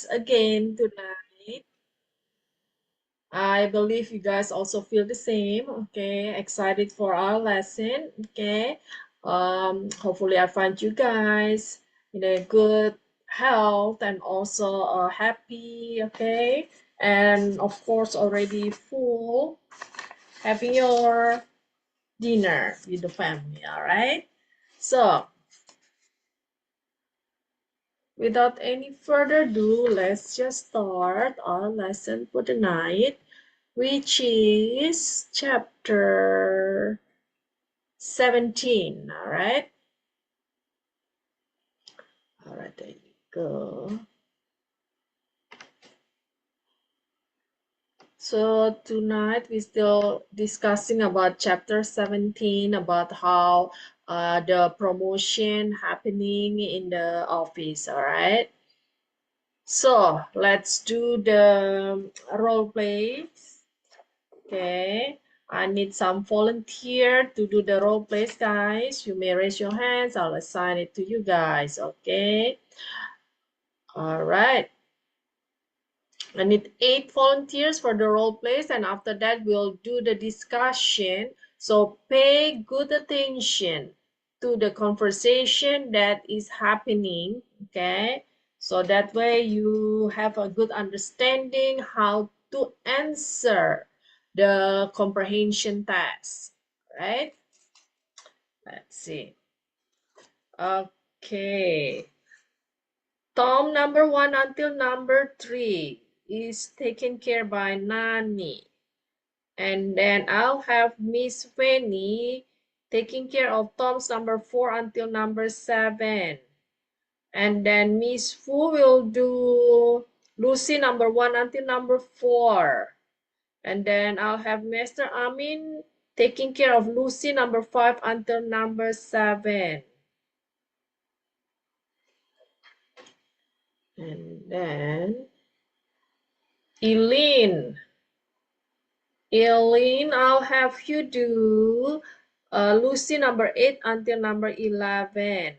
again tonight. I believe you guys also feel the same. Okay, excited for our lesson. Okay, hopefully I find you guys in a good health and also happy. Okay, and of course already full, having your dinner with the family. All right. So without any further ado, let's just start our lesson for the night, which is chapter 17. All right. All right, there you go. So tonight we're still discussing about chapter 17, about how the promotion happening in the office. All right. So let's do the role play. Okay, I need some volunteer to do the role plays, guys. You may raise your hands. I'll assign it to you guys. Okay. All right. I need 8 volunteers for the role plays, and after that, we'll do the discussion. So pay good attention to the conversation that is happening. Okay. So that way you have a good understanding how to answer the comprehension test, right? Let's see. Okay. Tom number 1 until number 3 is taken care by Nani. And then I'll have Miss Fanny taking care of Tom's number 4 until number 7. And then Miss Fu will do Lucy number 1 until number 4. And then I'll have Mr. Amin taking care of Lucy number 5 until number 7. And then Eileen, I'll have you do Lucy number 8 until number 11.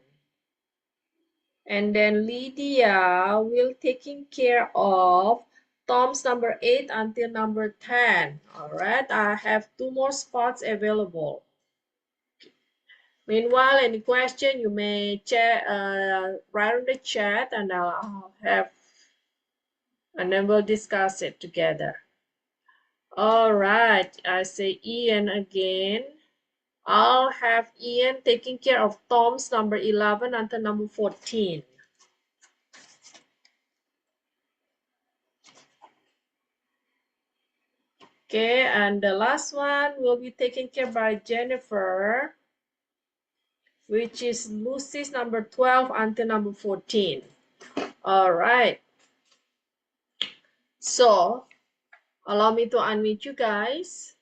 And then Lydia will taking care of Tom's number 8 until number 10. All right, I have 2 more spots available. Meanwhile, any question you may write in the chat, and I'll have, and then we'll discuss it together. All right, I say Ian again. I'll have Ian taking care of Tom's number 11 until number 14. Okay, and the last one will be taken care by Jennifer, which is Lucy's number 12 until number 14. All right. So, allow me to unmute you guys.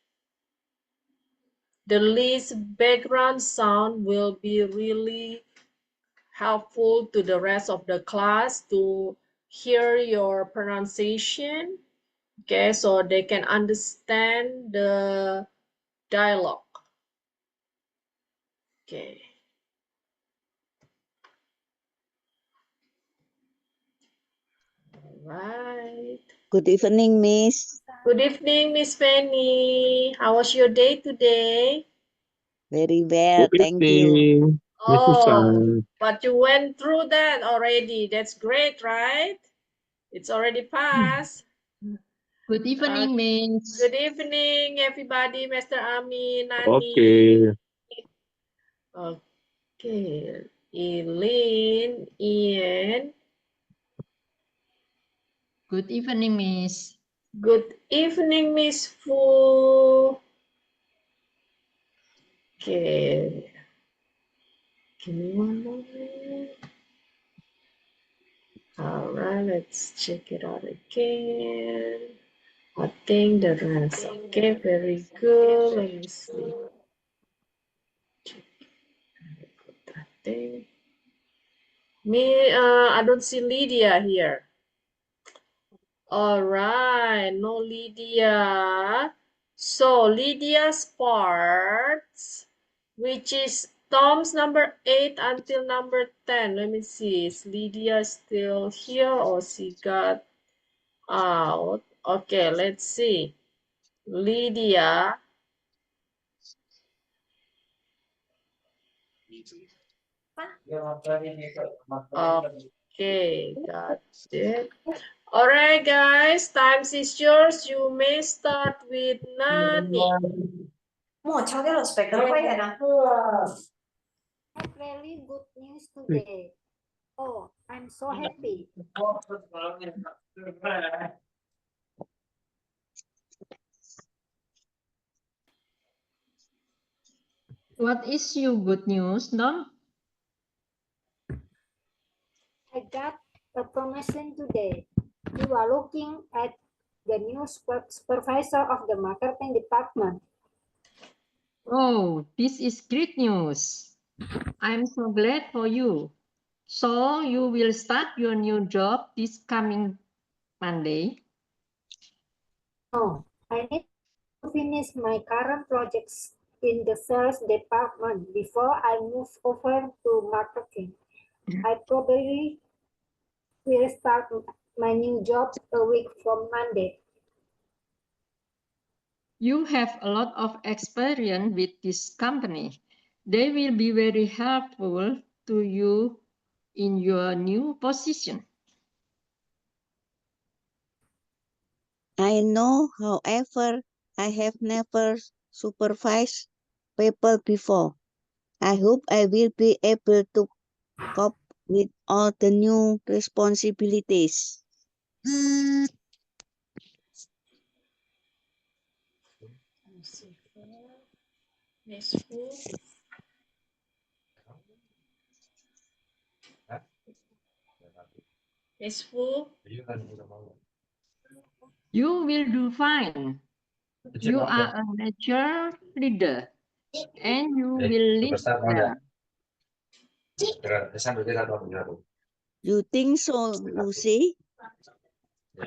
The least background sound will be really helpful to the rest of the class to hear your pronunciation. Okay, so they can understand the dialogue. Okay. All right. Good evening, Miss. Good evening, Miss Fanny. How was your day today? Very well, Good thank you. evening, Miss Oh, Susan. but you went through that already. That's great, right? It's already passed. Good evening, Miss. Good evening, everybody. Mr. Amin, Nani. Okay. Okay. Eileen, Ian. Good evening, Miss. Good evening, Miss Fu. Okay. Give me one moment. All right, let's check it out again. I think the rest. Okay, very good. Let me see. Check that thing. I don't see Lydia here. All right, no Lydia. So Lydia's parts, which is Tom's number 8 until number 10. Let me see. Is Lydia still here or she got out? Okay, let's see. Lydia. Okay, got it. All right, guys, time is yours. You may start with Nani. Have really good news today. Oh, I'm so happy. What is your good news, Tom? I got a promotion today. You are looking at the new supervisor of the marketing department. Oh, this is great news. I'm so glad for you. So you will start your new job this coming Monday? No, I need to finish my current projects in the sales department before I move over to marketing. I probably will start my new job a week from Monday. You have a lot of experience with this company. They will be very helpful to you in your new position. I know, however, I have never supervised people before. I hope I will be able to cope with all the new responsibilities. Miss Fu. Miss Fu. You will do fine. You are a natural leader and you will lead well. You think so, Lucy?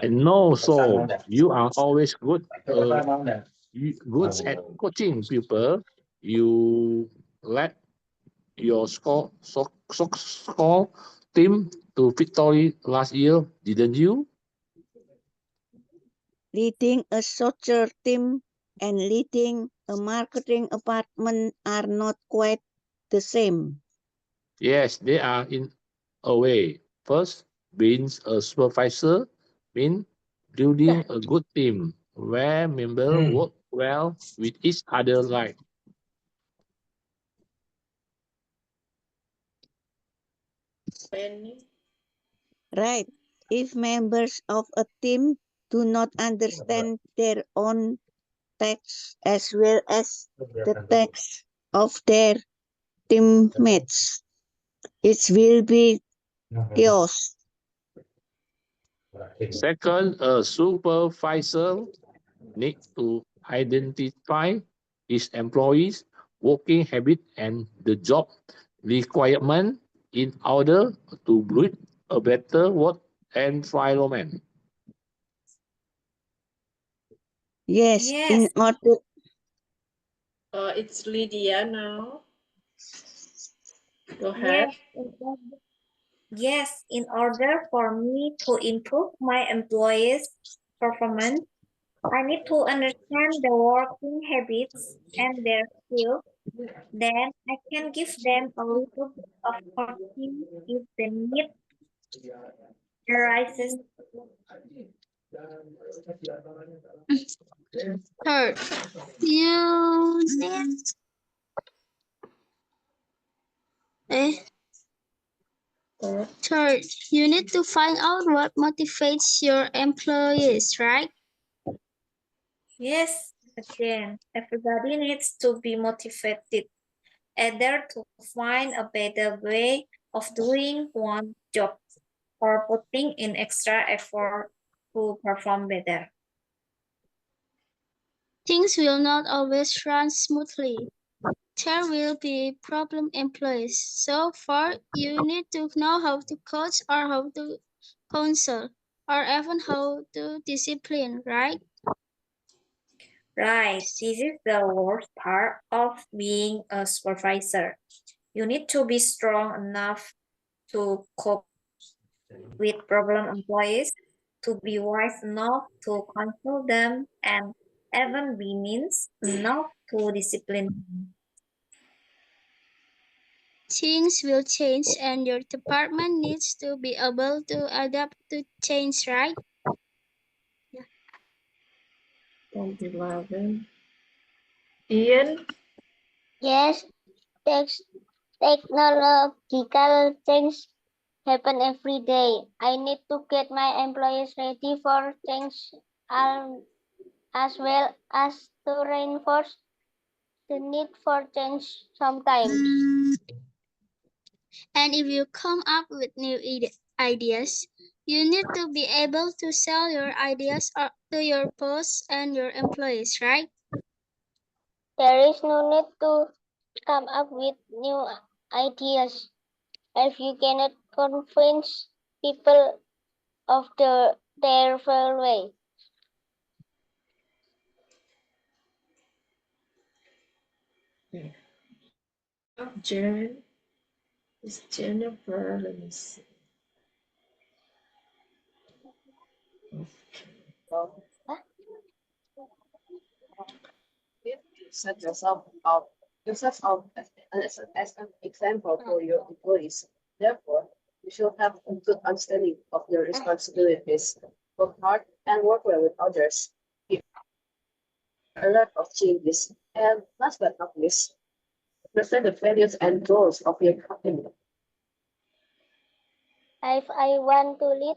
I know, so you are always good at coaching people. You led your soccer team to victory last year, didn't you? Leading a soccer team and leading a marketing department are not quite the same. Yes, they are in a way. First, being a supervisor means building a good team where members work well with each other like. Penny. Right. If members of a team do not understand their own text as well as the text of their teammates, it will be chaos. Second, a supervisor needs to identify his employees' working habit and the job requirement in order to build a better work environment. Yes, in Yes, order. It's Lydia now. Go ahead. yes, yes, in order for me to improve my employees' performance, I need to understand the working habits and their skills. Then I can give them a little bit of coaching if the need arises. Third, you need Third, you need to find out what motivates your employees, right? Yes, again, everybody needs to be motivated, either to find a better way of doing one job or putting in extra effort to perform better. Things will not always run smoothly. There will be problem employees. So far, you need to know how to coach or how to counsel or even how to discipline, right? Right, this is the worst part of being a supervisor. You need to be strong enough to cope with problem employees, to be wise enough to console them, and even be means enough to discipline them. Things will change and your department needs to be able to adapt to change, right? Point 11. Ian? Yes, technological change happen every day. I need to get my employees ready for change as well as to reinforce the need for change sometimes. And if you come up with new ideas, you need to be able to sell your ideas to your boss and your employees, right? There is no need to come up with new ideas if you cannot convince people of their fair way. Jen? It's Jennifer. Let me see. Set yourself up as an example for your employees. Therefore, you should have a good understanding of your responsibilities, work hard and work well with others. Give a lot of changes, and last but not least, present the values and goals of your company. If I want to lead,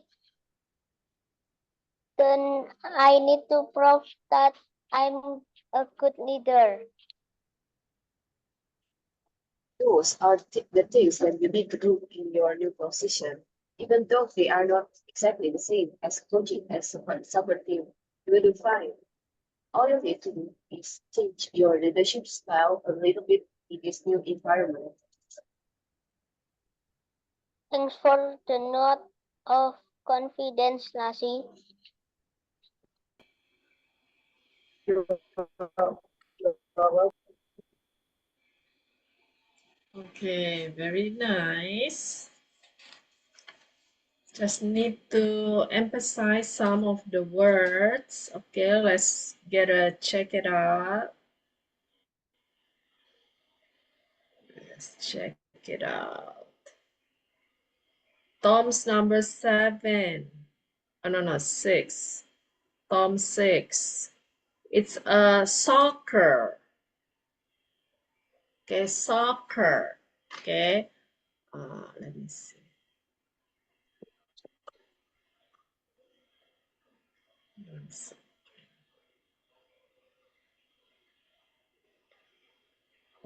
then I need to prove that I'm a good leader. Those are the things that you need to do in your new position. Even though they are not exactly the same as coaching a soccer team, you will do fine. All you need to do is change your leadership style a little bit in this new environment. Thanks for the note of confidence, Lassie. You're welcome. Okay, very nice. Just need to emphasize some of the words. Okay, let's check it out. Let's check it out. Tom's number 7. Oh, no, 6. Tom 6. It's a soccer. Okay, soccer. Okay. Let me see.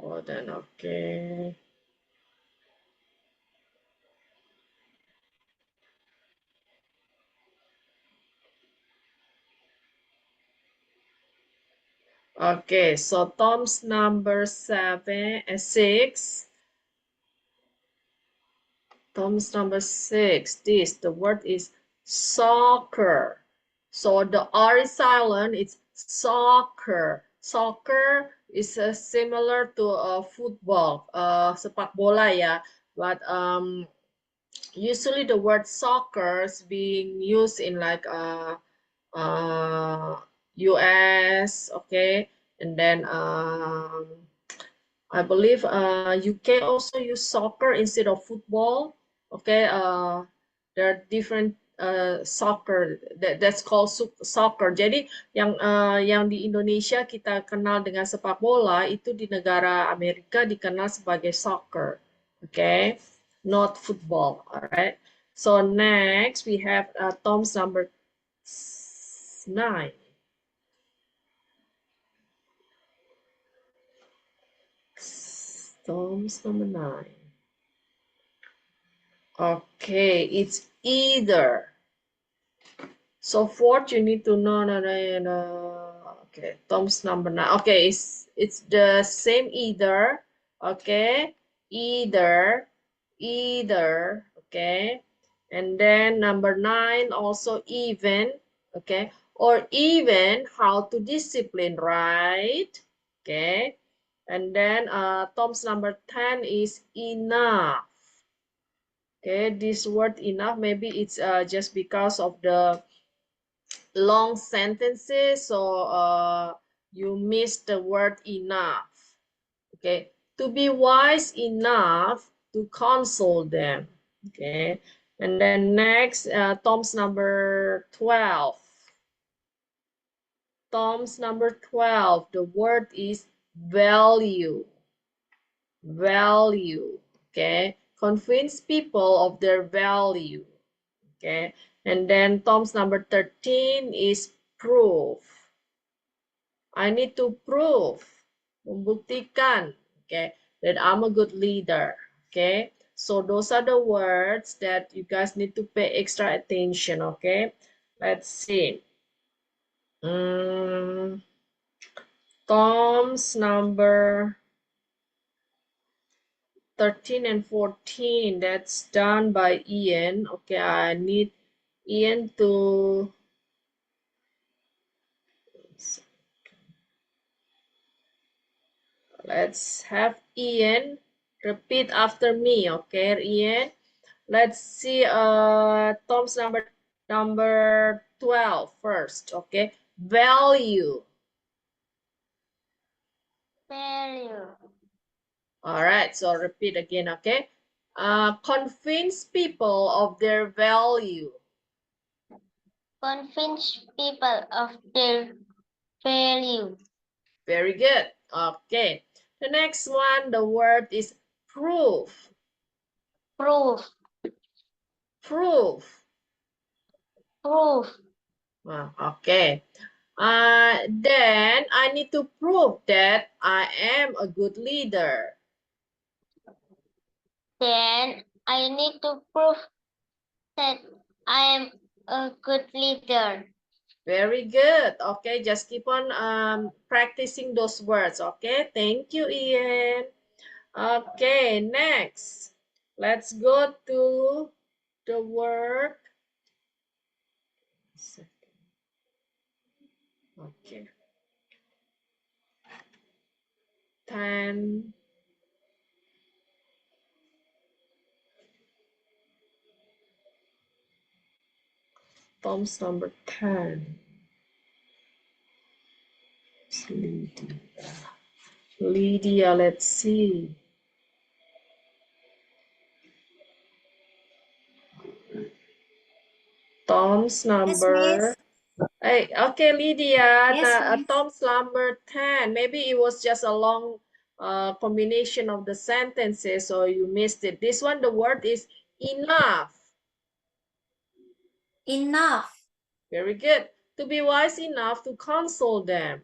Hold on, okay. Okay, so Tom's number 6. Tom's number 6. The word is soccer. So the R is silent, it's soccer. Soccer is similar to football, sepak bola ya. But usually the word soccer is being used in like US, okay, and then I believe UK also use soccer instead of football. Okay, there are different soccer that's called soccer. Jadi yang di Indonesia kita kenal dengan sepak bola itu di negara Amerika dikenal sebagai soccer. Okay, not football. Alright. So next we have Tom's number 9. Tom's number 9. Okay, it's either. So fourth, you need to know. Okay, Tom's number 9. Okay, it's the same either. Okay, either. Okay, and then number 9 also even. Okay, or even how to discipline, right? Okay, And then Tom's number 10 is enough. Okay, this word enough, maybe it's just because of the long sentences, so you missed the word enough. Okay, to be wise enough to console them. Okay, and then next, Tom's number 12. Tom's number 12, the word is value. Value. Okay, convince people of their value. Okay, and then Tom's number 13 is proof. I need to prove, membuktikan, okay, that I'm a good leader. Okay, so those are the words that you guys need to pay extra attention. Okay, let's see. Tom's number 13 and 14, that's done by Ian. Okay, I need Ian to let's have Ian repeat after me. Okay, Ian. Let's see Tom's number 12 first. Okay, value. Value. All right, so repeat again. Okay, convince people of their value. Convince people of their value. Very good. Okay, the next one, the word is proof. Proof. Proof. Proof. Okay. Then I need to prove that I am a good leader. Then I need to prove that I am a good leader. Very good. Okay, just keep on practicing those words. Okay, thank you, Ian. Okay, next. Let's go to the word. Okay. 10. Tom's number 10. Lydia. Lydia, let's see. Tom's number. Hey, okay, Lydia. Yes, Tom's number 10. Maybe it was just a long combination of the sentences, so you missed it. This one, the word is enough. enough. Very good. To be wise enough to console them.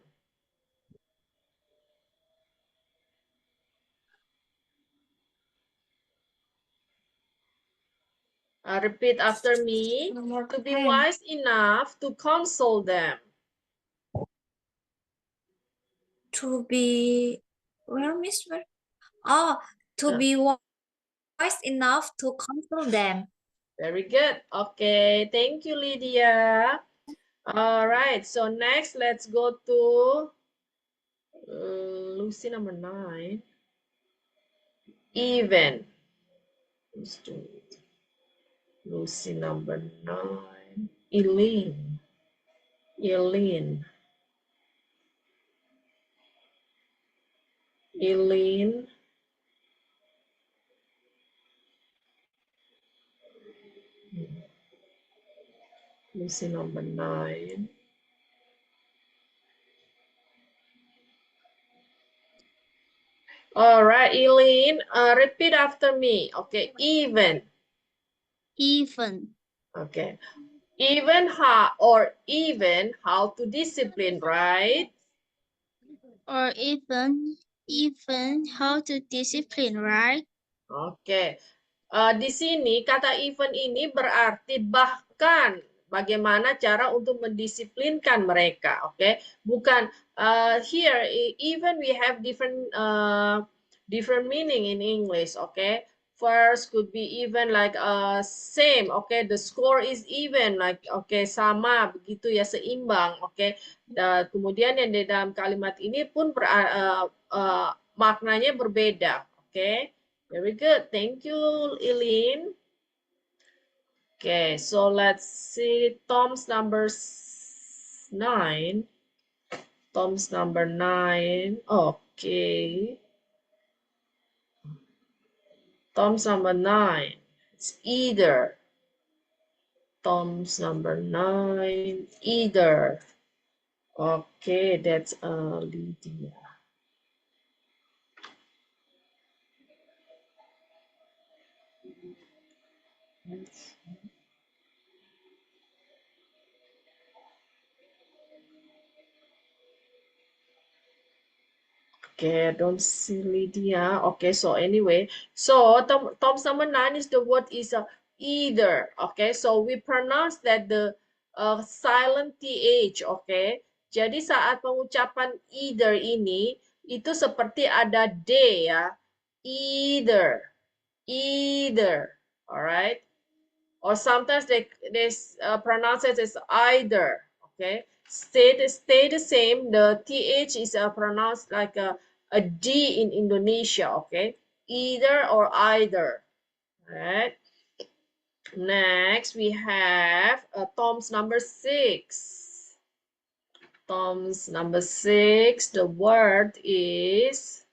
Repeat after me. To be wise enough to console them. To be, where, Miss? Where? Oh, to be wise enough to console them. Very good. Okay, thank you, Lydia. All right, so next, let's go to Lucy number 9. Even. Let's do it. Lucy number 9. Eileen. Eileen. Eileen. Lucy number 9. All right, Eileen, repeat after me. Okay, even. Even. Okay. Even how to discipline, right? Or even how to discipline, right? Oke. Di sini kata even ini berarti bahkan bagaimana cara untuk mendisiplinkan mereka, oke? Bukan here even we have different meaning in English, oke? First could be even like same, oke? The score is even like sama begitu ya, seimbang, oke? Kemudian yang di dalam kalimat ini pun maknanya berbeda. Okay, very good. Thank you, Eileen. Okay, so let's see Tom's number 9. Tom's number 9. Okay. Tom's number 9. It's either. Tom's number 9. Either. Okay, that's Lydia. Okay, I don't see Lydia. Okay, so anyway, so Tom's number 9 is the word is either. Okay, so we pronounce that the silent th. Okay, jadi saat pengucapan either ini itu seperti ada d ya. Either, either. Alright. Or sometimes they pronounce it as either. Okay, stay the same. The th is pronounced like a d in Indonesia. Okay, either or either. All right. Next we have Tom's number 6. Tom's number 6. The word is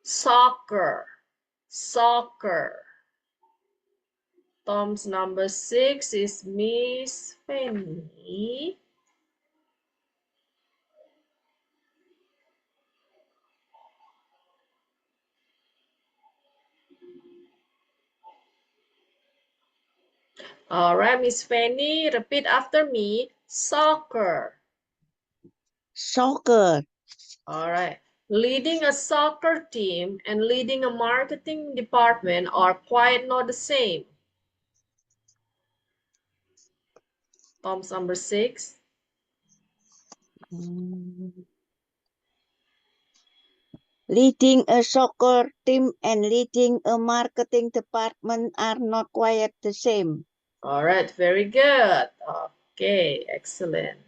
soccer. Soccer. Tom's number 6 is Miss Fanny. All right, Miss Fanny, repeat after me. Soccer. Soccer. All right. Leading a soccer team and leading a marketing department are quite not the same. Tom's number 6. Leading a soccer team and leading a marketing department are not quite the same. All right, very good. Okay, excellent.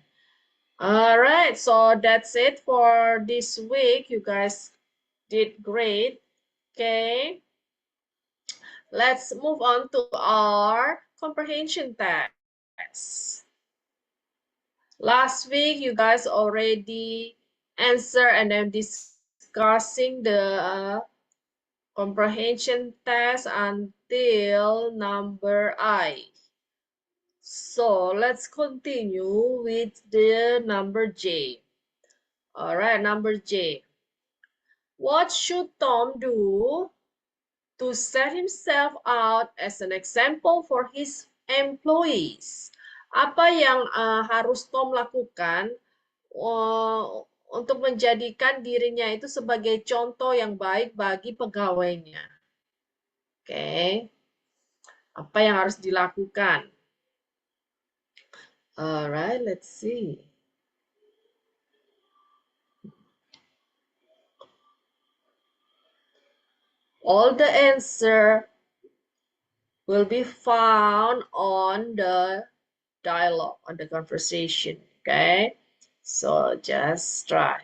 All right, so that's it for this week. You guys did great. Okay. Let's move on to our comprehension test. Last week, you guys already answered and then discussing the comprehension test until number I. So let's continue with the number J. All right, number J. What should Tom do to set himself out as an example for his employees? Apa yang harus Tom lakukan untuk menjadikan dirinya itu sebagai contoh yang baik bagi pegawainya? Oke. Apa yang harus dilakukan? Alright, let's see. All the answer will be found on the dialogue, on the conversation, okay? So just try.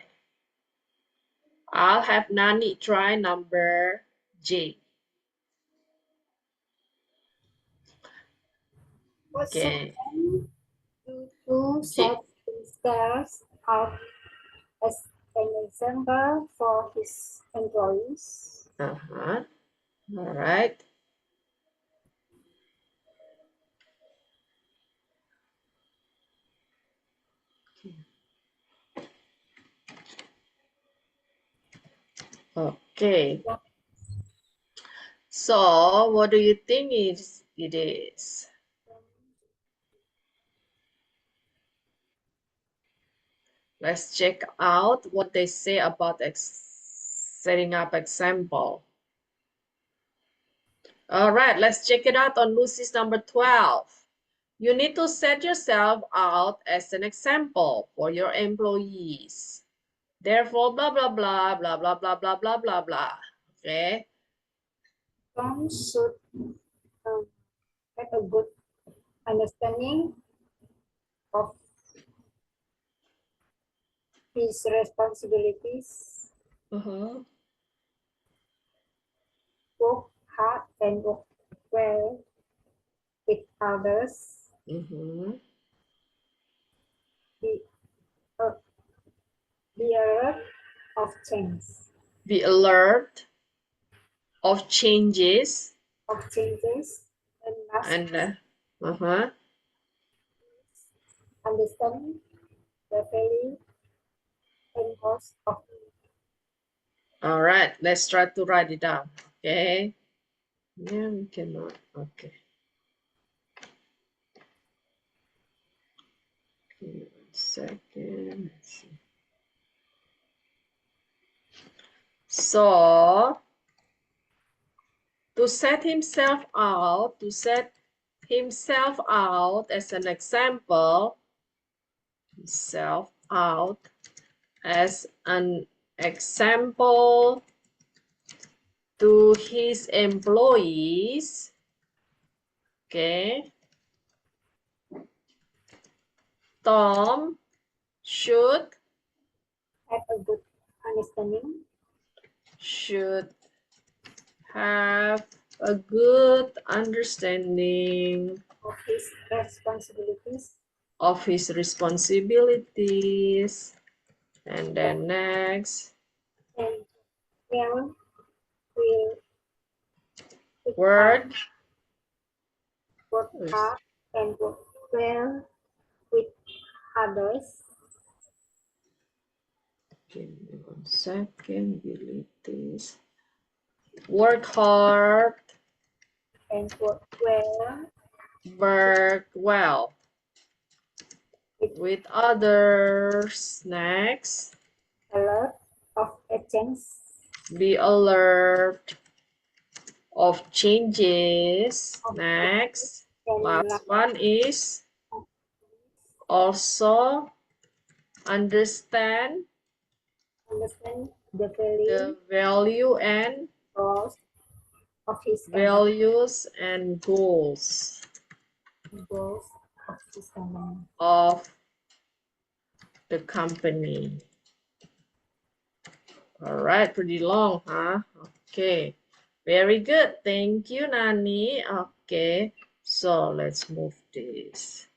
I'll have Nani try number J. Okay. To set themselves out as an example for his employees. All right. Okay. So, what do you think it is? Let's check out what they say about setting up example. All right, let's check it out on Lucy's number 12. You need to set yourself out as an example for your employees. Therefore, blah, blah, blah, blah, blah, blah, blah, blah, blah, blah. Okay. Tom should have a good understanding of his responsibilities Work hard and work well with others. Be, uh, be alert of change. Be alert of changes. And must And understand the feeling and cost of all right, let's try to write it down. Okay. Yeah, we cannot. Okay. Okay, 1 second. Let's see. So to set himself out as an example, to his employees. Okay. Tom should have a good understanding have a good understanding of his responsibilities of his responsibilities. And then next, and well will work hard and work well with others. Give me 1 second, delete this. Work hard, And work well with others. Next, alert of a change be alert of changes. Next, and last one is also understand the feeling the value and goals of his values and goals goals of his company. of the company. All right, pretty long, huh? Okay, very good. Thank you, Nani. Okay, so let's move this.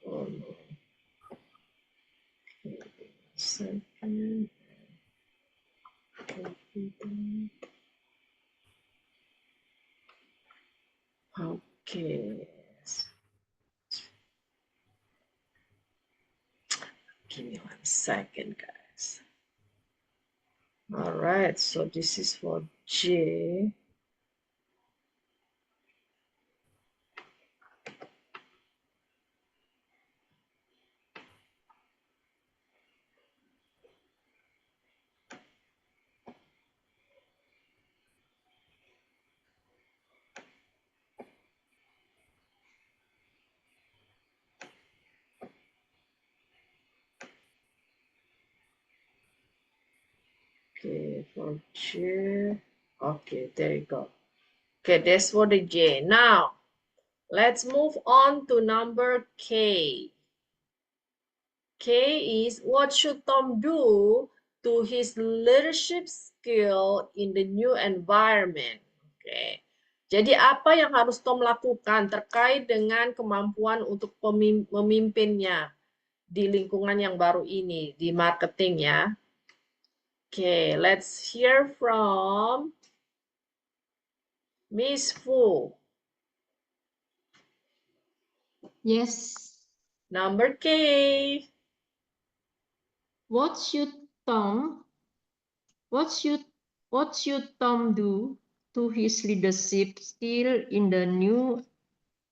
Oh, no. Okay, second. Okay. Give me 1 second, guys. All right, so this is for J. Okay, for J. Okay, there you go. Okay, that's for the J. Now, let's move on to number K. K is what should Tom do to his leadership skill in the new environment. Okay. Jadi apa yang harus Tom lakukan terkait dengan kemampuan untuk memimpinnya di lingkungan yang baru ini, di marketing ya. Okay, let's hear from Miss Fu. Yes. Number K. What should Tom do to his leadership skill in the new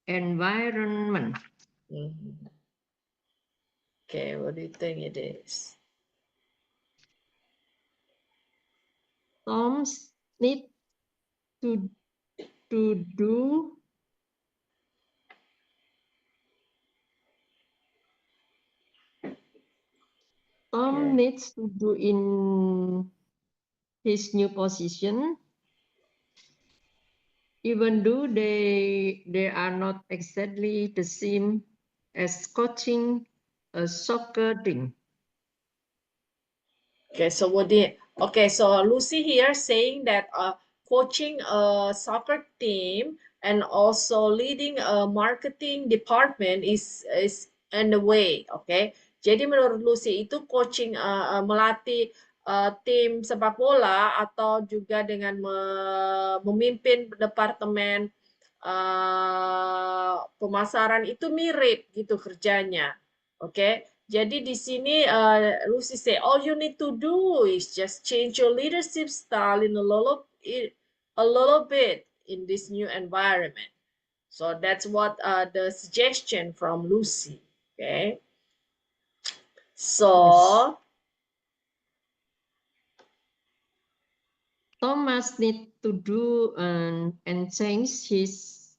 environment? Okay, what do you think it is? Tom needs to do Tom needs to do in his new position, even though they are not exactly the same as coaching a soccer team. Okay, so so Lucy here saying that coaching a soccer team and also leading a marketing department is in the way, okay? Jadi menurut Lucy itu coaching melatih tim sepak bola atau juga dengan memimpin departemen pemasaran itu mirip gitu kerjanya, oke? Jadi di sini Lucy say all you need to do is just change your leadership style in a little bit in this new environment. So that's what the suggestion from Lucy. Okay. So Thomas need to do and change his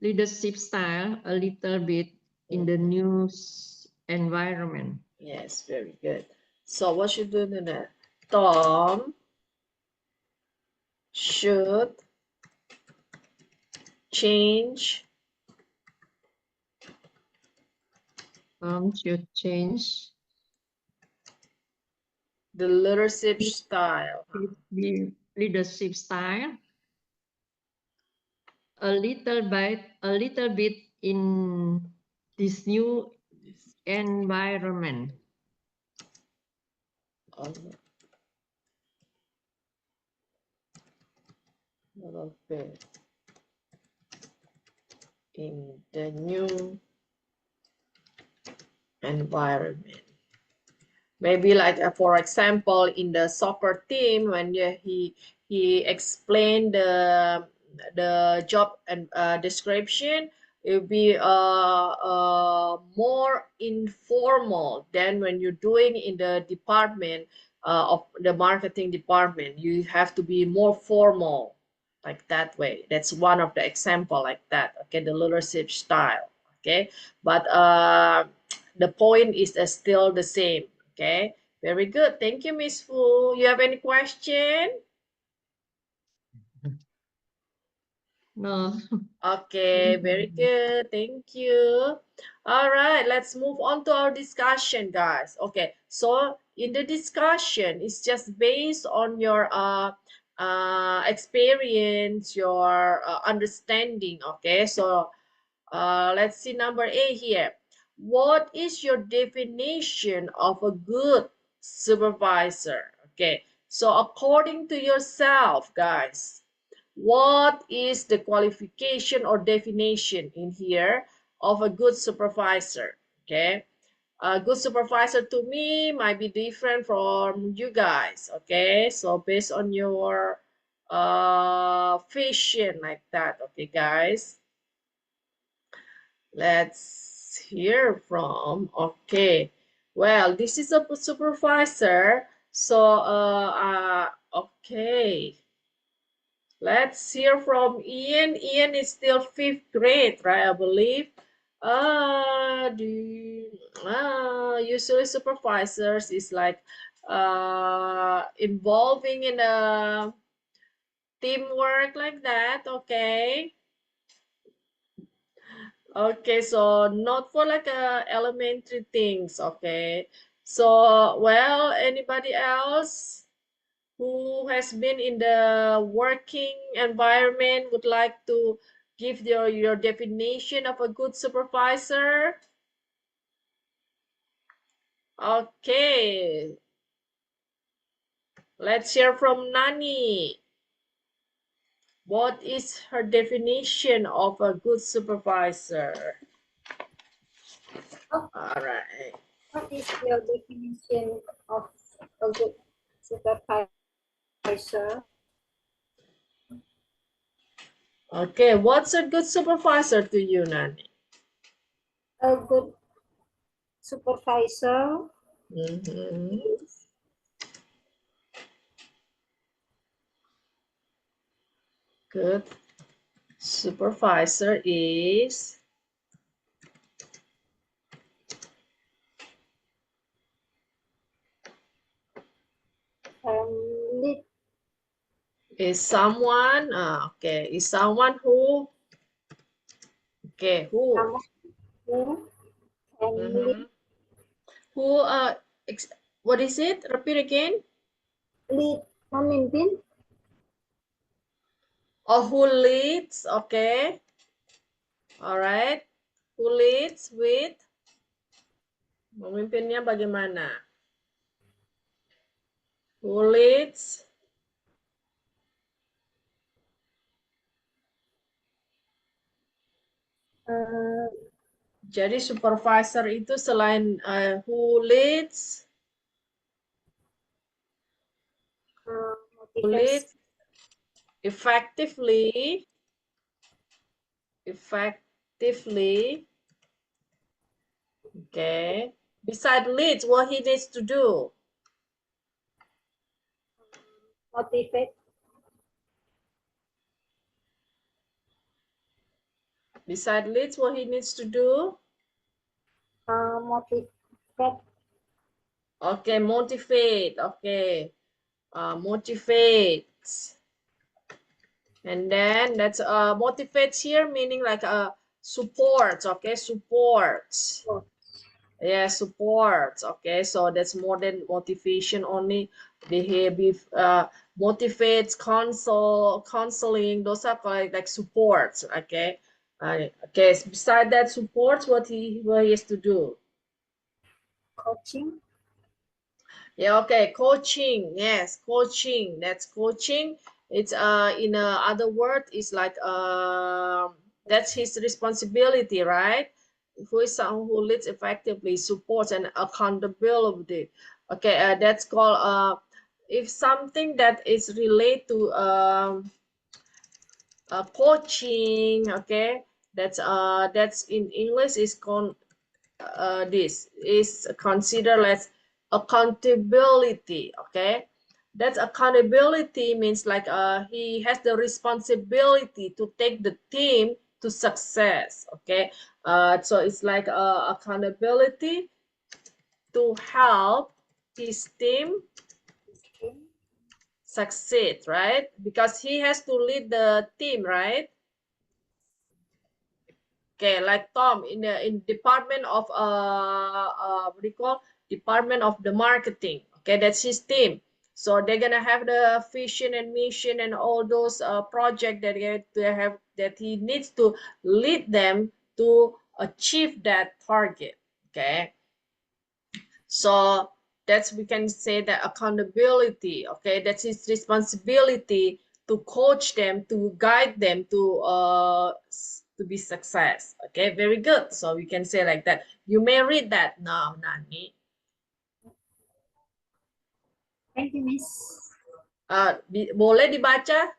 leadership style a little bit in the new environment. yes, very good. So what should do then? Tom should change Tom should change the leadership style. the leadership style a little bit in this new environment. A little bit in the new environment. Maybe like for example in the soccer team when he explained the job and description, it will be more informal than when you're doing in the department of the marketing department. You have to be more formal like that way. That's one of the example like that. Okay, the leadership style. Okay, but the point is still the same. Okay, very good. Thank you, Miss Fu. You have any question? No. Okay, very good. Thank you. All right, let's move on to our discussion, guys. Okay, so in the discussion, it's just based on your experience, your understanding. Okay, so let's see number A here. What is your definition of a good supervisor? Okay, so according to yourself, guys, what is the qualification or definition in here of a good supervisor? Okay, a good supervisor to me might be different from you guys. Okay, so based on your vision like that. Okay, guys. Let's hear from, okay. Well, this is a supervisor. So, okay. Let's hear from Ian. Ian is still 5th grade, right? I believe. Usually supervisors is like involving in a teamwork like that, okay? Okay, so not for like elementary things, okay? So, well, anybody else who has been in the working environment would like to give your definition of a good supervisor? Okay. Let's hear from Nani. What is her definition of a good supervisor? All right. What is your definition of a good supervisor? Okay, what's a good supervisor to you, Nani? A good supervisor is good supervisor is Is someone, okay, is someone who, okay, who? Someone who can lead, Who, what is it? Repeat again. memimpin, Or who leads, okay. All right. Who leads with, memimpinnya bagaimana? Who leads? Jadi supervisor itu selain who leads, who leads effectively, okay. Beside leads, what he needs to do? motivate, Beside leads, what he needs to do? motivate, Okay, motivate. Okay, motivate. And then that's motivates here meaning like supports. Okay, supports. Yeah, supports. Okay, so that's more than motivation only. They motivates, counseling. Those are like supports. Okay, okay. Beside that, supports what he has to do. coaching, Yeah, okay, coaching. Yes, coaching. That's coaching. It's in other word, it's like that's his responsibility, right? Who is someone who leads effectively, supports and accountability. Okay, that's called if something that is related to coaching. Okay, that's in English is called this is considered as accountability. Okay, that's accountability means like he has the responsibility to take the team to success. Okay, so it's like accountability to help his team succeed, right? Because he has to lead the team, right? Okay, like Tom in the department of what do you call, department of the marketing. Okay, that's his team. So they're gonna have the vision and mission and all those project that they have that he needs to lead them to achieve that target. Okay, so that's we can say that accountability. Okay, that's his responsibility to coach them, to guide them to be success. Okay, very good. So we can say like that. You may read that now, Nani. thank you, Miss. Boleh dibaca?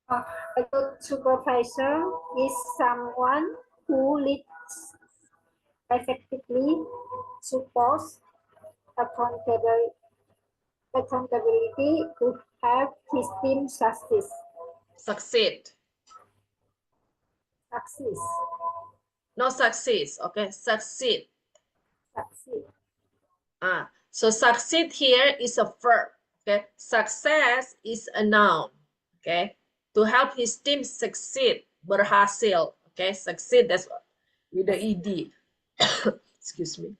A good supervisor is someone who leads effectively, supports accountability to help his team success. Succeed. Success. No success. Okay, succeed. Succeed. So succeed here is a verb. Okay, success is a noun. Okay, to help his team succeed, berhasil. Okay, succeed, that's what, with the ed. Excuse me.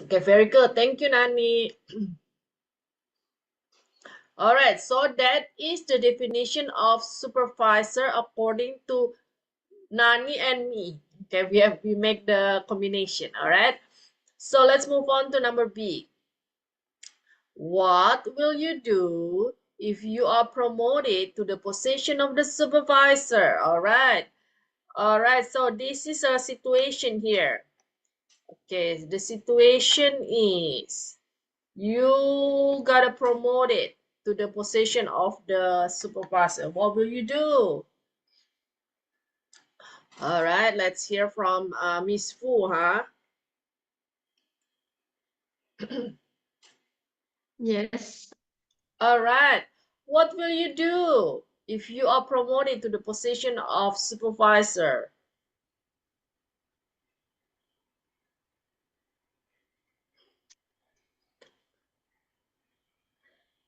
Okay, very good. Thank you, Nani. All right, so that is the definition of supervisor according to Nani and me. Okay, we make the combination. All right, so let's move on to number B. What will you do if you are promoted to the position of the supervisor? All right. All right. So this is a situation here. Okay. The situation is you got promoted to the position of the supervisor. What will you do? All right. Let's hear from Miss Fu, huh? Yes. All right. What will you do if you are promoted to the position of supervisor?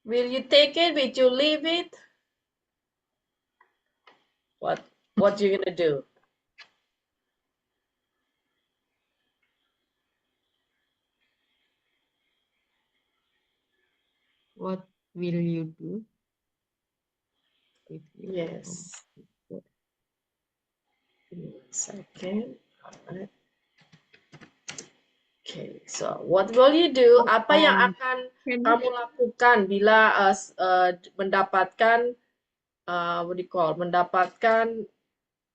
Will you take it? Will you leave it? What you gonna do? What will you do? If you Yes. Give me 1 second. Alright. Okay, so what will you do? Apa yang akan Can kamu lakukan bila mendapatkan what do you call? Mendapatkan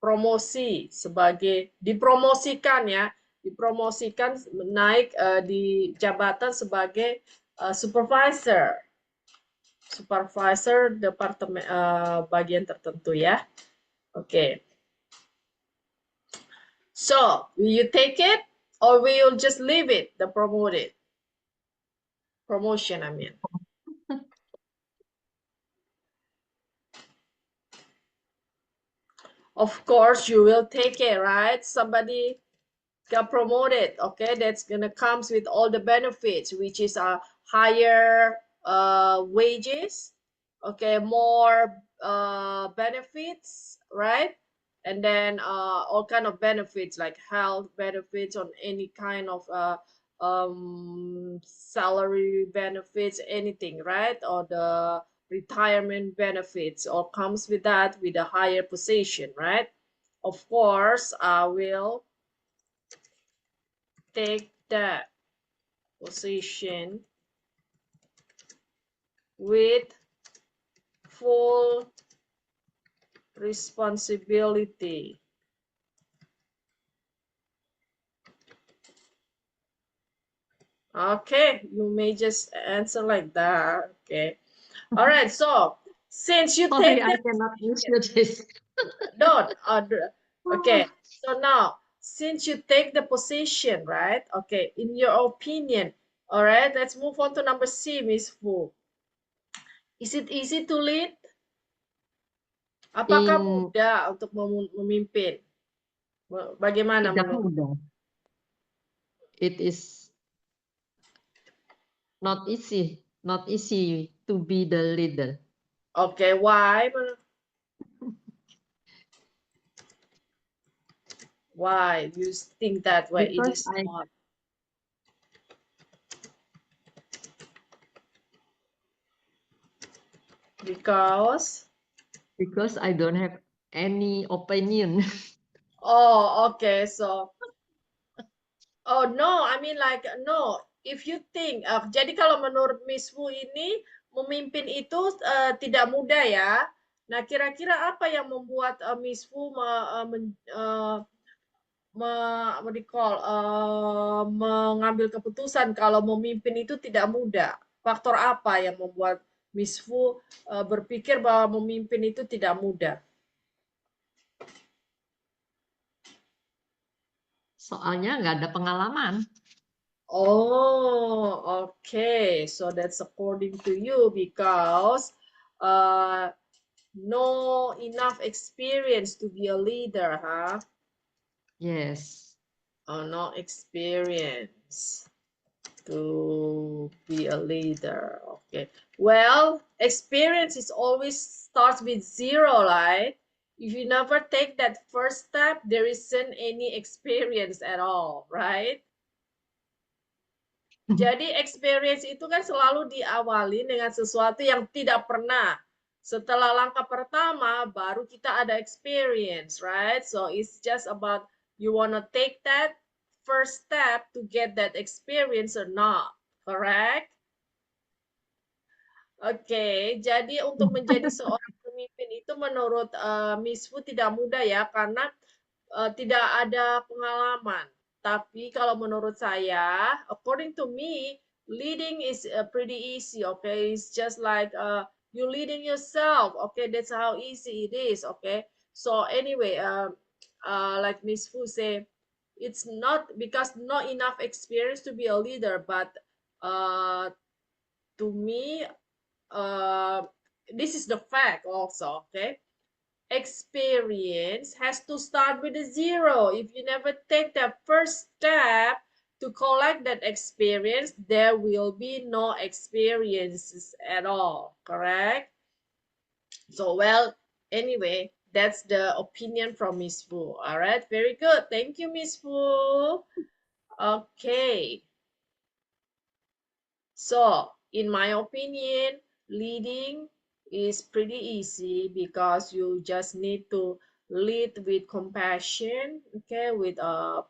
promosi sebagai dipromosikan ya, dipromosikan naik di jabatan sebagai supervisor departemen bagian tertentu ya. Oke. So, will you take it or will you just leave it, the promotion, I mean. Of course, you will take it, right? Somebody got promoted, okay? That's gonna comes with all the benefits, which is a higher wages, okay, more benefits, right? And then all kind of benefits like health benefits on any kind of salary benefits, anything, right? Or the retirement benefits all comes with that, with a higher position, right? Of course, I will take that position with full responsibility. Okay, you may just answer like that. Okay. All right. So since you Sorry, take I that cannot answer this. don't okay. So now since you take the position, right? Okay, in your opinion, all right, let's move on to number C, Miss Fu. Is it easy to lead? Apakah mudah untuk memimpin? Bagaimana Tidak menurut? mudah. It is not easy to be the leader. Okay, why? Why you think that way? It is not. Because I don't have any opinion. Oh, okay. So, oh no, I mean like no. If you think, jadi kalau menurut Miss Wu ini memimpin itu tidak mudah ya. Nah, kira-kira apa yang membuat Miss Wu mengambil keputusan kalau memimpin itu tidak mudah? Faktor apa yang membuat Miss Wu berpikir bahwa memimpin itu tidak mudah? Soalnya nggak ada pengalaman. Oh, okay. So that's according to you because no enough experience to be a leader, huh? Yes. Oh, no experience to be a leader. Okay. Well, experience is always starts with 0, right? If you never take that first step, there isn't any experience at all, right? Jadi experience itu kan selalu diawali dengan sesuatu yang tidak pernah. Setelah langkah pertama, baru kita ada experience, right? So it's just about you wanna take that first step to get that experience or not, correct? Oke, jadi untuk menjadi seorang pemimpin itu menurut Miss Fu tidak mudah ya, karena tidak ada pengalaman. Tapi kalau menurut saya, according to me, leading is pretty easy. Okay, it's just like you leading yourself. Okay, that's how easy it is. Okay, so anyway, like Miss Fu say, it's not because not enough experience to be a leader, but to me, this is the fact also. Okay, experience has to start with a 0. If you never take the first step to collect that experience, there will be no experiences at all, correct? So, well, anyway, That's the opinion from Miss Wu. All right, very good. Thank you, Miss Wu. Okay. So, in my opinion, leading is pretty easy because you just need to lead with compassion, okay, with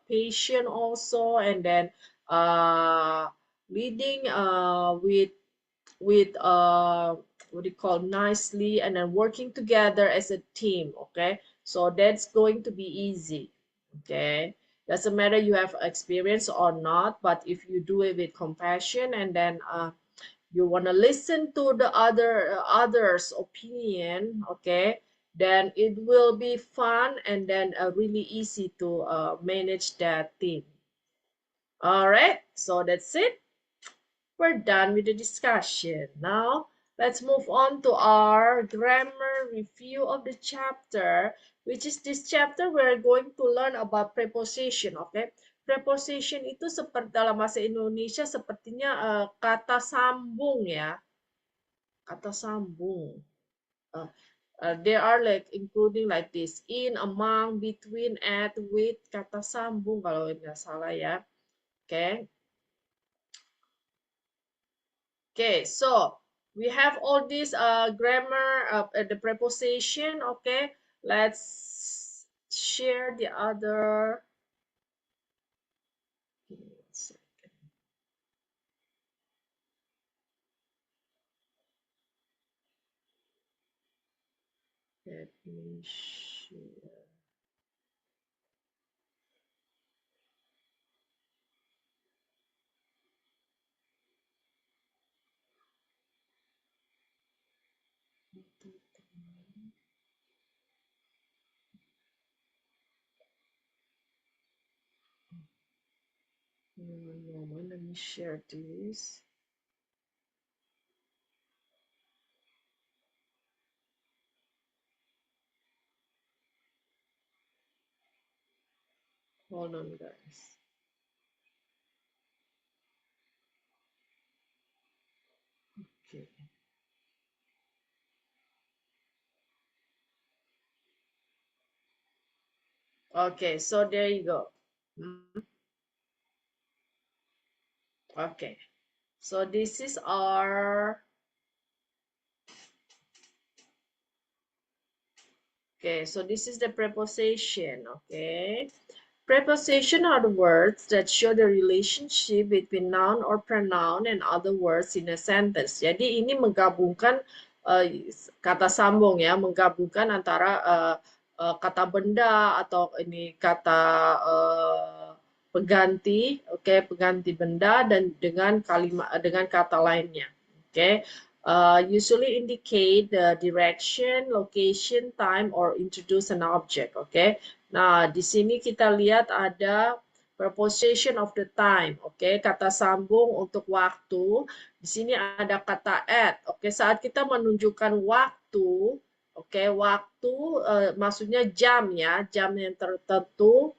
patience also, and then leading with what do you call nicely, and then working together as a team, okay. So that's going to be easy, okay. Doesn't matter you have experience or not, but if you do it with compassion, and then you want to listen to the others opinion, okay, then it will be fun, and then really easy to manage that team. All right, so that's it. We're done with the discussion. Now, let's move on to our grammar review of the chapter, which is this chapter we're going to learn about preposition, okay? Preposition itu seperti dalam bahasa Indonesia sepertinya kata sambung ya. Kata sambung. There are like including like this, in, among, between, at, with, kata sambung kalau nggak salah ya. Okay. Okay, so we have all these grammar, the preposition. Okay, let's share the other. Give me 1 second. Let me share. One moment, let me share this. Hold on, guys. Okay. Okay, so there you go. Okay, so this is our. Okay, so this is the preposition. Okay. Preposition are the words that show the relationship between noun or pronoun and other words in a sentence. Jadi ini menggabungkan kata sambung ya, menggabungkan antara kata benda atau ini kata pengganti, oke, pengganti benda dan dengan kalimat dengan kata lainnya. Oke. Usually indicate the direction, location, time, or introduce an object. Okay. Nah, di sini kita lihat ada preposition of the time. Oke, kata sambung untuk waktu. Di sini ada kata at. Oke, saat kita menunjukkan waktu, oke, waktu maksudnya jam ya, jam yang tertentu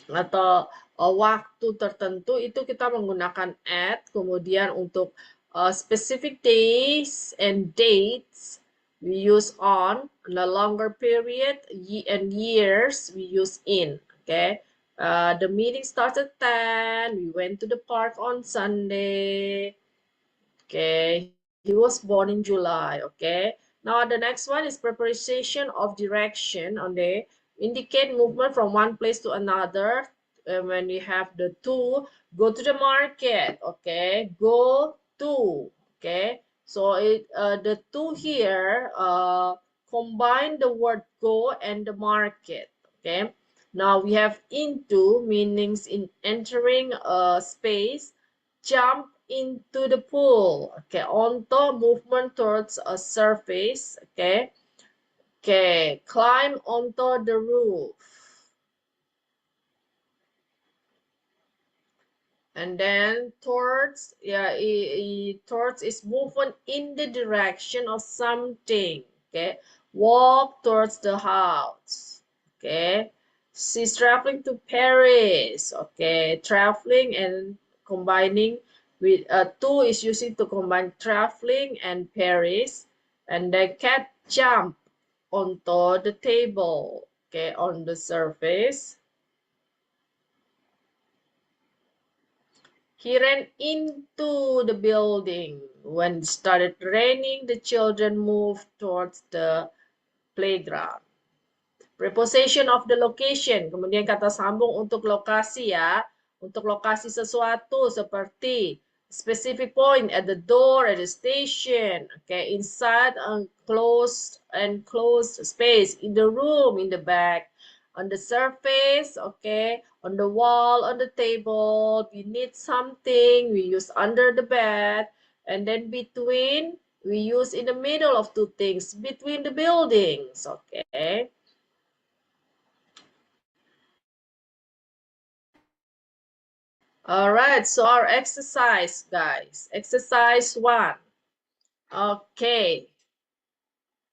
atau waktu tertentu itu kita menggunakan at. Kemudian untuk specific days and dates we use on the longer period and years we use in. Okay, the meeting started 10. We went to the park on Sunday. Okay, he was born in July. Okay, now the next one is preposition of direction. On the indicate movement from one place to another. When you have the to, go to the market. Okay, go to. Okay, so the to here combine the word go and the market. Okay, now we have into, meanings in entering a space, jump into the pool. Okay, onto, movement towards a surface. Okay, okay, climb onto the roof. And then towards, yeah, towards is movement in the direction of something. Okay, walk towards the house. Okay, she's traveling to Paris. Okay, traveling and combining with to is using to combine traveling and Paris. And the cat jump onto the table, okay, on the surface. He ran into the building. When it started raining, the children moved towards the playground. Preposition of the location. Kemudian kata sambung untuk lokasi ya. Untuk lokasi sesuatu seperti specific point at the door at the station. Okay, inside a closed space, in the room, in the back, on the surface, okay, on the wall, on the table, we need something, we use under the bed, and then between, we use in the middle of two things, between the buildings, okay. All right, so our exercise, guys. Exercise 1. Okay.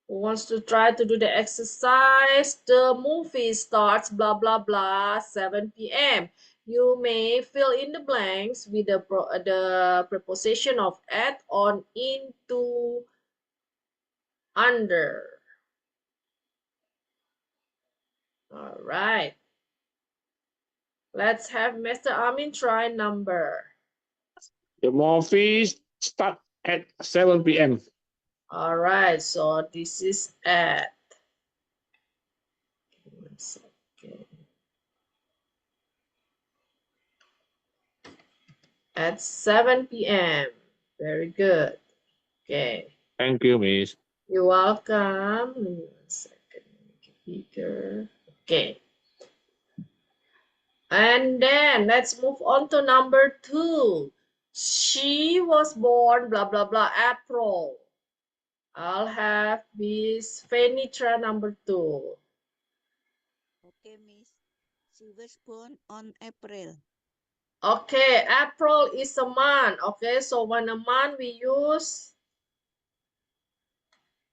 Who wants to try to do the exercise? The movie starts blah, blah, blah, 7 p.m. You may fill in the blanks with the preposition of at, on, into, under. All right. Let's have Mr. Amin try number. The movie start at 7 p.m. All right, so this is at. One second. At 7 p.m. Very good. Okay. Thank you, Miss. You're welcome. 1 second. Make it bigger. Okay. And then let's move on to number 2. She was born blah blah blah April. I'll have Miss Fenitra number 2. Okay, Miss. She was born on April. Okay, April is a month. Okay, so when a month we use.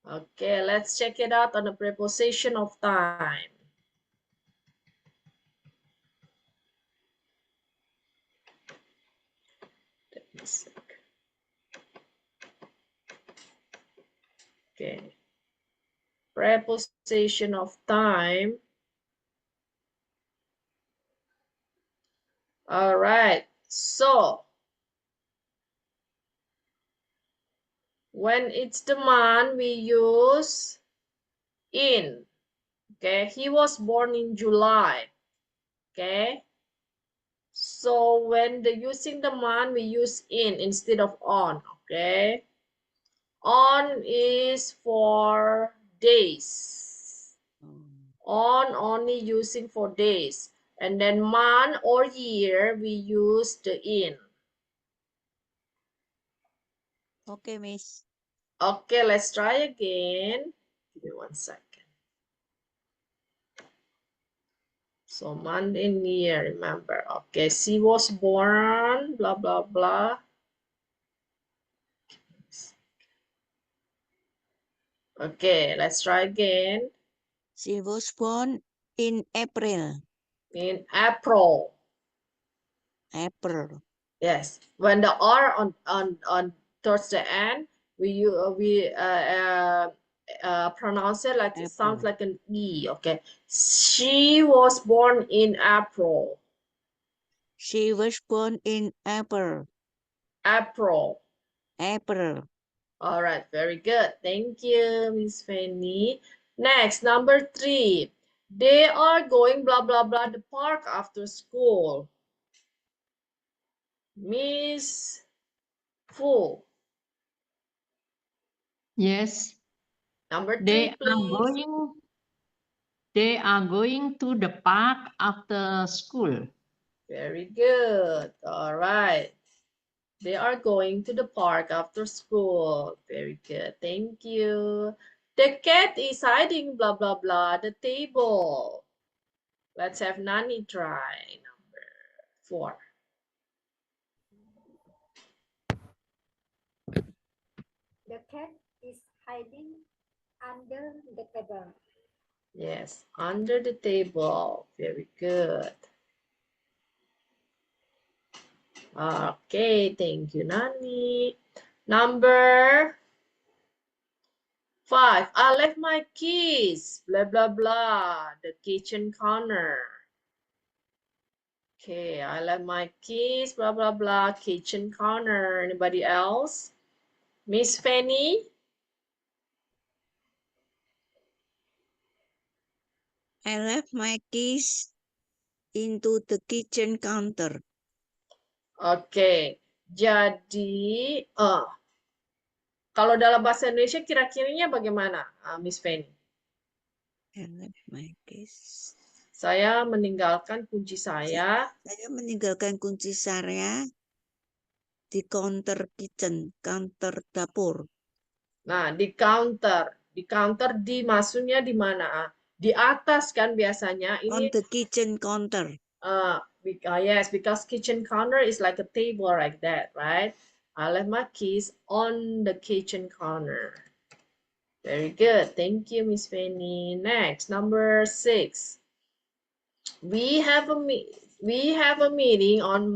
Okay, let's check it out on the preposition of time. Okay. Preposition of time. All right. So when it's the month, we use in. Okay. He was born in July. Okay. So when using the month, we use in instead of on. Okay. On is for days. On only using for days. And then month or year, we use the in. Okay, Miss. Okay, let's try again. Give me 1 second. So month and year, remember. Okay, she was born, blah, blah, blah. Okay, let's try again. She was born in April. In April. April. Yes. When the R on towards the end, we pronounce it like it sounds like an E. Okay. She was born in April. She was born in April. April. April. All right, very good. Thank you, Miss Fanny. Next, number 3. They are going blah, blah, blah, the park after school. Miss Fu. Yes. Number 3, They please. are going to the park after school. Very good. All right. They are going to the park after school. Very good. Thank you. The cat is hiding blah, blah, blah, the table. Let's have Nani try number 4. The cat is hiding under the table. Yes, under the table. Very good. Okay, thank you, Nani. Number 5. I left my keys, blah, blah, blah, the kitchen corner. Okay, I left my keys, blah, blah, blah, kitchen corner. Anybody else? Miss Fanny? I left my keys into the kitchen counter. Oke, jadi kalau dalam bahasa Indonesia kira-kiranya bagaimana, Miss Fanny? I left my keys. Saya meninggalkan kunci saya. Saya meninggalkan kunci saya di counter kitchen, counter dapur. Nah, di counter. Di counter maksudnya di mana? Di atas kan biasanya. On Ini the kitchen counter. yes, because kitchen counter is like a table like that, right? I left my keys on the kitchen corner. Very good. Thank you, Miss Fanny. Next, number 6. We have a meeting on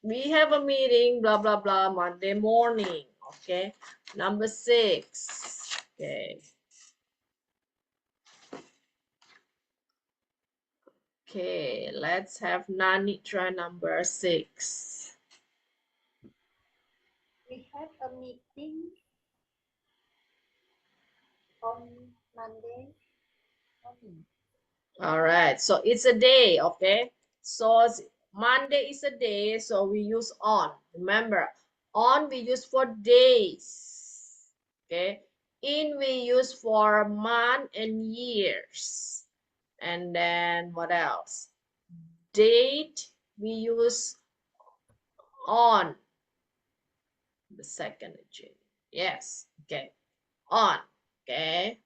we have a meeting blah blah blah Monday morning. Okay, number 6. Okay. Okay, let's have Nani try number 6. We have a meeting on Monday morning. All right, so it's a day, okay? So Monday is a day, so we use on. Remember, on we use for days, okay? In we use for month and years. And then what else? Date we use on the 2nd of June. Yes, okay. On, okay.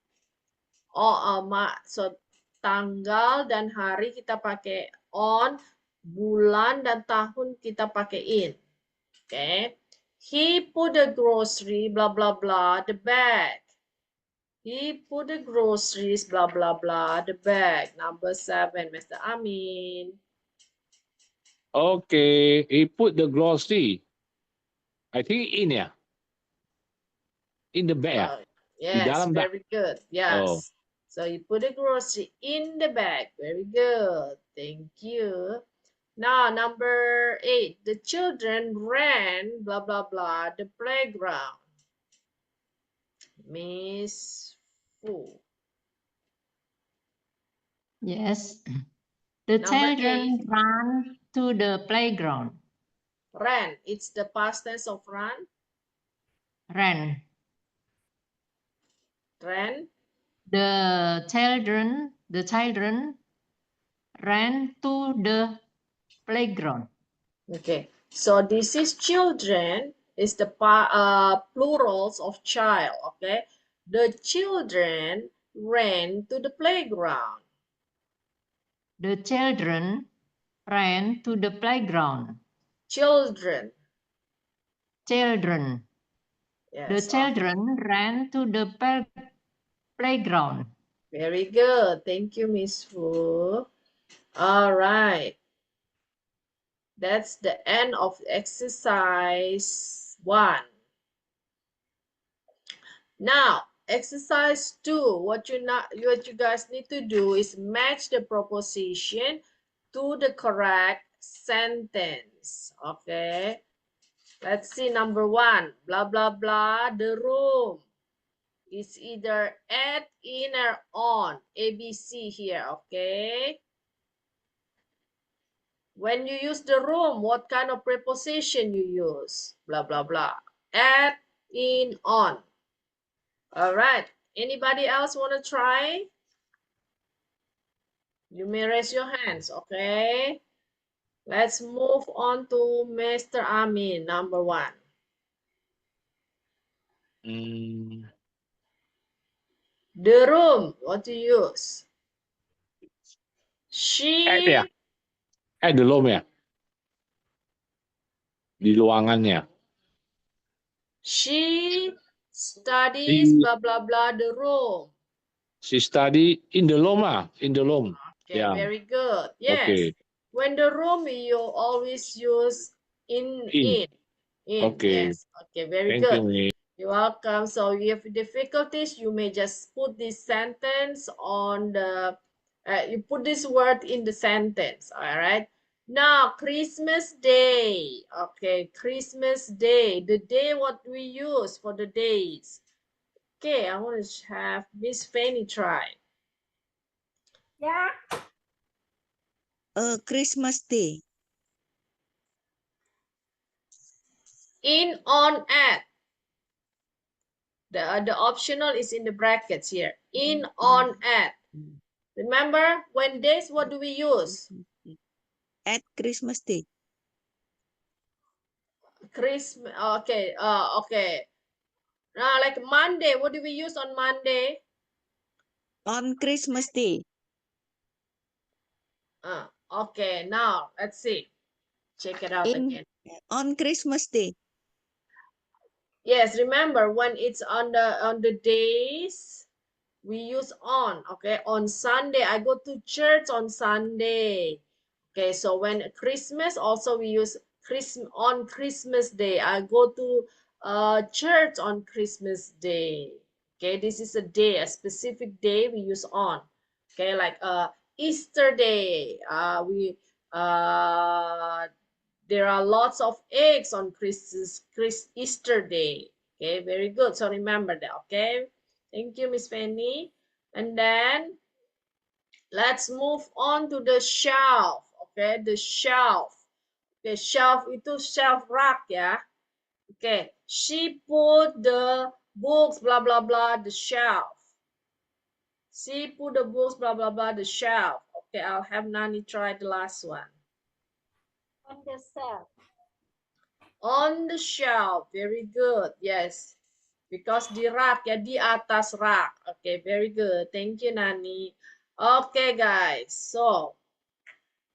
So tanggal dan hari kita pakai on, bulan dan tahun kita pakai in. Okay. He put the grocery, blah, blah, blah, the bag. He put the groceries, blah, blah, blah, the bag. Number 7, Mr. Amin. Okay, he put the grocery. I think in ya. In the bag. Yes, dalam bag. very good. Yes. Oh. So you put the grocery in the bag. Very good. Thank you. Now, number 8. The children ran, blah, blah, blah, the playground. Miss Fu. Yes. The Number children 8. ran to the playground. Ran. It's the past tense of run. Ran. Ran. The children ran to the playground. Okay. So this is children. Is the plurals of child. Okay. The children ran to the playground. The children ran to the playground. Children. Children. Yes. The children ran to the playground. Very good. Thank you, Miss Fu. All right. That's the end of exercise 1. Now, exercise 2. What you guys need to do is match the proposition to the correct sentence. Okay. Let's see number 1. Blah, blah, blah. The room is either at, in, or on. A, B, C here. Okay. When you use the room, what kind of preposition you use? Blah, blah, blah. At, in, on. All right. Anybody else want to try? You may raise your hands, okay? Let's move on to Mr. Amin, number 1. The room, what to use? She... At the room ya? Di ruangannya. She studies, blah, blah, blah, the room. She study in the room in the room. Okay, Yeah. very good. Yes. Okay. When the room, you always use in. Okay. Yes. Okay, very Thank good. you. You're welcome. So if you have difficulties, you may just put this sentence on the, you put this word in the sentence, all right? Now, Christmas Day. Okay, Christmas Day. The day what we use for the days. Okay, I want to have Miss Fanny try. Yeah. Christmas Day. In, on, at. The optional is in the brackets here. In, on, at. Remember, when days, what do we use? At Christmas Day. Christmas. Okay. Okay. Now, like Monday, what do we use on Monday? On Christmas Day. Okay. Now, let's see. Check it out again. On Christmas Day. Yes, remember when it's on the days, we use on. Okay, on Sunday, I go to church on Sunday. Okay, so when Christmas, also we use on Christmas Day. I go to church on Christmas Day. Okay, this is a day, a specific day we use on. Okay, like Easter Day. There are lots of eggs on Easter Day. Okay, very good. So remember that. Okay, thank you, Miss Fanny. And then let's move on to the shelf. Okay, the shelf. Okay, shelf itu shelf rack ya. Okay, she put the books blah blah blah the shelf. She put the books blah blah blah the shelf. Okay, I'll have Nani try the last one. On the shelf. On the shelf. Very good. Yes. Because di rak ya, di atas rak. Okay, very good. Thank you, Nani. Okay, guys. So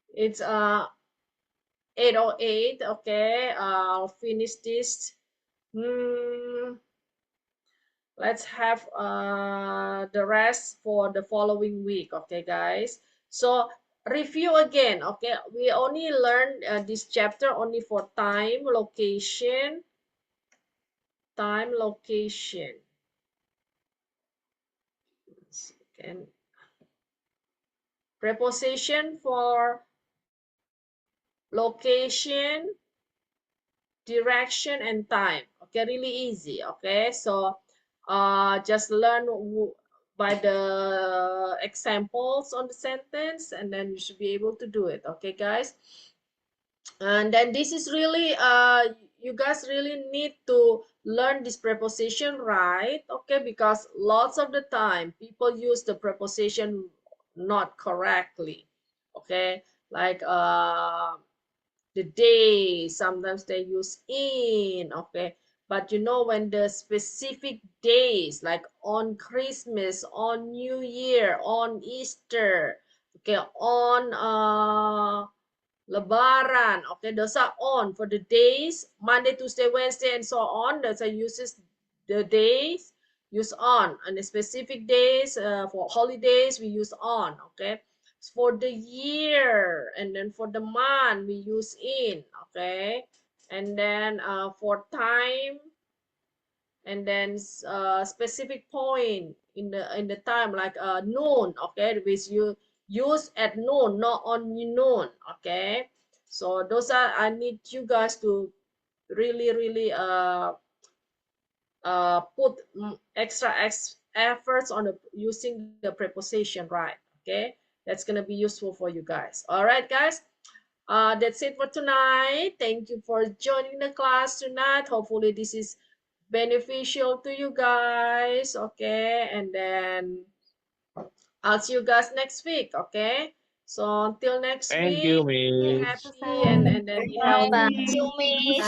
it's 8:08. Okay, I'll finish this. Let's have the rest for the following week. Okay, guys. So review again. Okay, we only learned this chapter only for time, location, and preposition for location, direction, and time. Okay, really easy. Okay, so just learn by the examples on the sentence, and then you should be able to do it. Okay, guys. And then this is really you guys really need to learn this preposition right. Okay, because lots of the time people use the preposition not correctly. Okay, like the day, sometimes they use in. Okay, but you know, when the specific days like on Christmas, on New Year, on Easter, okay, on Lebaran, okay, those are on for the days, Monday, Tuesday, Wednesday, and so on. Those are uses the days use on, and the specific days for holidays we use on. Okay, for the year, and then for the month we use in. Okay, and then for time, and then specific point in the time, like noon. Okay, which you use at noon, not on noon. Okay, so those are, I need you guys to really put extra efforts on using the preposition right. Okay, that's gonna be useful for you guys. All right, guys. That's it for tonight. Thank you for joining the class tonight. Hopefully this is beneficial to you guys. Okay, and then I'll see you guys next week. Okay, so until next Thank you, week, be Miss. happy and then be healthy. You miss.